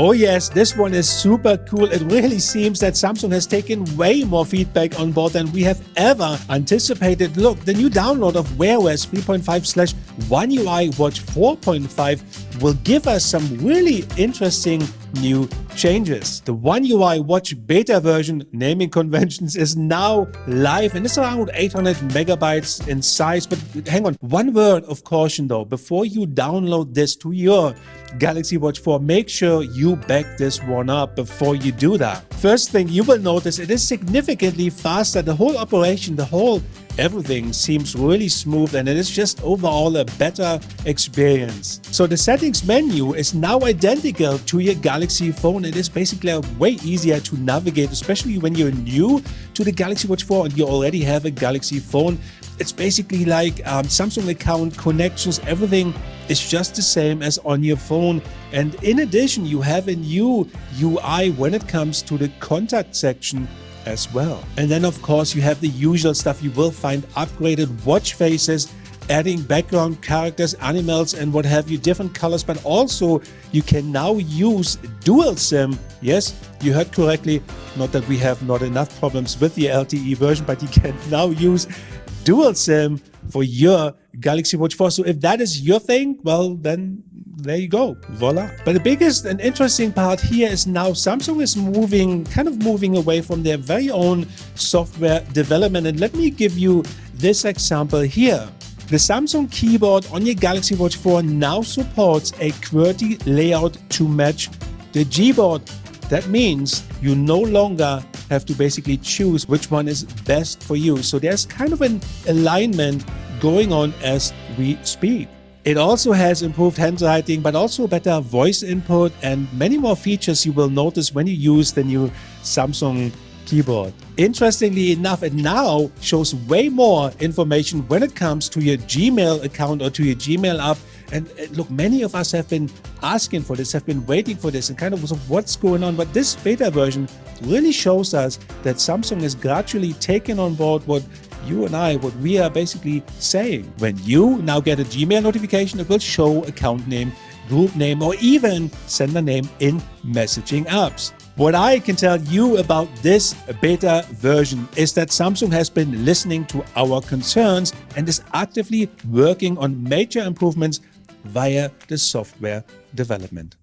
Oh yes, this one is super cool. It really seems that Samsung has taken way more feedback on board than we have ever anticipated. Look, the new download of Wear OS 3.5/One UI Watch 4.5 will give us some really interesting new changes. The One UI Watch beta version, naming conventions, is now live and it's around 800 megabytes in size. But hang on, one word of caution though, before you download this to your Galaxy Watch 4, make sure you back this one up before you do that. First thing you will notice, it is significantly faster. The whole operation, everything seems really smooth and it is just overall a better experience. So the settings menu is now identical to your Galaxy phone. It is basically way easier to navigate, especially when you're new to the Galaxy Watch 4 and you already have a Galaxy phone. It's basically like Samsung account connections, everything is just the same as on your phone. And in addition, you have a new UI when it comes to the contact section as well. And then of course you have the usual stuff. You will find upgraded watch faces, adding background characters, animals and what have you, different colors, but also you can now use dual SIM. Yes, you heard correctly. Not that we have not enough problems with the LTE version, but you can now use dual SIM for your Galaxy Watch 4. So if that is your thing, well, then there you go, voila. But the biggest and interesting part here is now Samsung is moving away from their very own software development. And let me give you this example here. The Samsung keyboard on your Galaxy Watch 4 now supports a QWERTY layout to match the Gboard. That means you no longer have to basically choose which one is best for you. So there's kind of an alignment going on as we speak. It also has improved handwriting, but also better voice input and many more features you will notice when you use the new Samsung keyboard. Interestingly enough, it now shows way more information when it comes to your Gmail account or to your Gmail app. And look, many of us have been asking for this, have been waiting for this and kind of what's going on. But this beta version really shows us that Samsung is gradually taking on board what we are basically saying. When you now get a Gmail notification, it will show account name, group name, or even sender name in messaging apps. What I can tell you about this beta version is that Samsung has been listening to our concerns and is actively working on major improvements via the software development.